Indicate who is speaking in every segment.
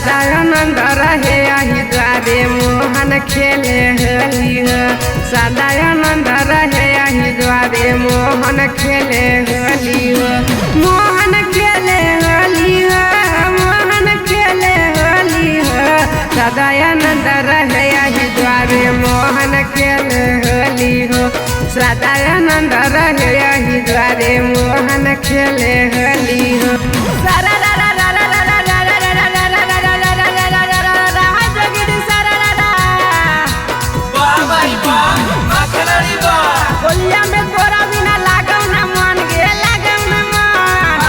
Speaker 1: सदानंद रहे अहि द्वारे मोहन खेले होली हो। सदानंद रहे अहि द्वारे मोहन खेले होली हो। मोहन खेले होली हो, मोहन खेले होली हो। सदानंद रहे अहि द्वारे मोहन खेले होली हो। सदानंद रहे अहि द्वारे मोहन खेले होली हो। होलिया में तोरा बिना लागौ न मन गे, लागौ न मन।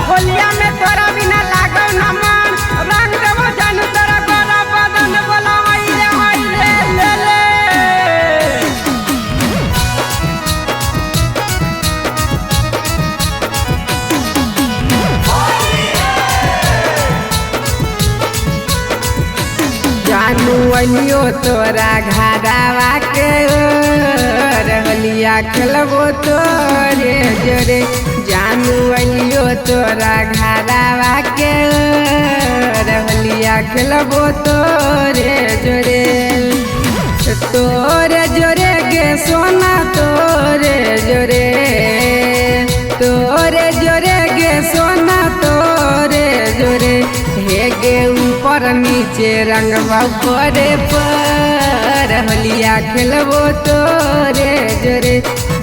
Speaker 1: होलिया में तोरा बिना लागौ न मन। रंग देबो जानू तोरा गोरा बदन बोला हाइले हाइले ले ले। जानू अलियो तोरा घारावा के होलिया खेलबो तोरे जोरे। जानू अलियो तोरा घारावा के होलिया खेलबो तोरे जोरे। तोरे जोरे गे सोना तोरे जोरे, तोरे जोरे गे सोना तोरे जोरे। हे गे ऊपर नीचे रंगवा परे पर होलिया खेलबो तोरे जोरे।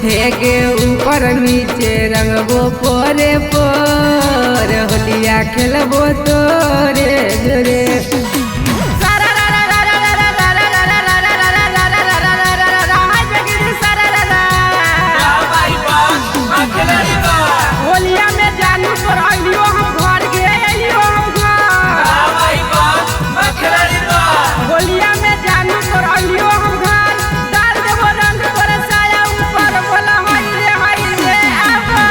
Speaker 1: हे गे ऊपर नीचे रंगबो परे पर होलिया खेलबो तोरे जोरे। होलिया में जानू तोर अलियो हम घर गे, अलियो हम घर। होलिया में जानू तोर अलियो हम घर। डाल देबो रंग तोर साया ऊपर बोला हाइले हाइले आबा।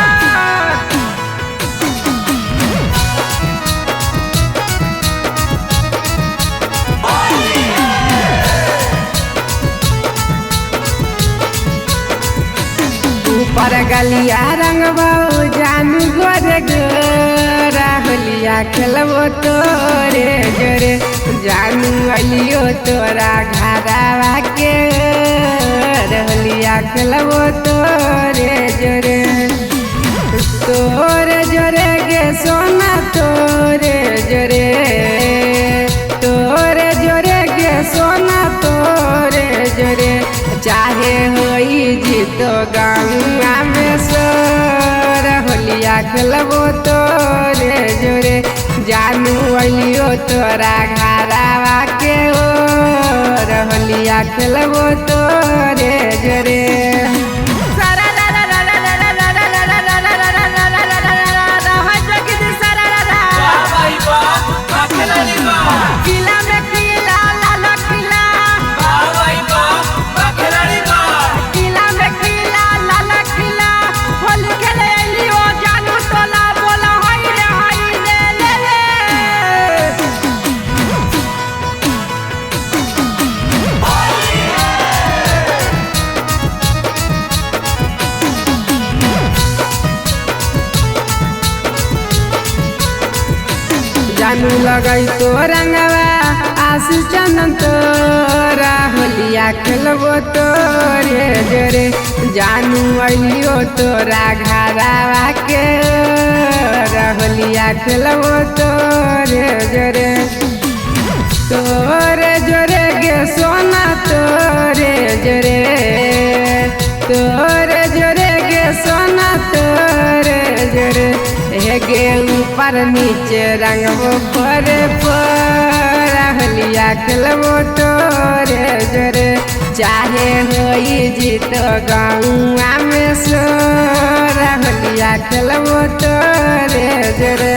Speaker 1: ऊपर गलिया रंगबो जानू गोरे गोरा। होलिया खेलबो तोरे जोरे। जानू अलियो तोरा घारावा के होलिया खेलबो तोरे जोरे। तोरे जोरे गे सोना तोरे जोरे, तोरे जोरे गे सोना तोरे जोरे। चाहे होई जीतो गंगा में सोर होलिया खेलबो तोरे जोरे। जानू अलियो तोरा घारावा के ओर होलिया खेलबो तोरे जोरे। किला में किला लाला किला, किला में किला लाला किला। होली खेले अलियो जानू टोला बोला हाइले हाइले ले ले। जानू लगई तो रंगवा आशीष चंदन तोरा होलिया खेलबो तोरे जोरे। जानू अलियो तोरा घारावा के होलिया खेलबो तोरे जोरे। तोरे जोरे गे सोना तोरे जोरे, तोरे जोरे गे सोना तोरे जोरे। हे गे ऊपर नीचे रंगबो परे पर होलिया खेलबो तोरे जोरे। चाहे होई जीतो गौआ में सोर होलिया खेलबो तोरे जोरे।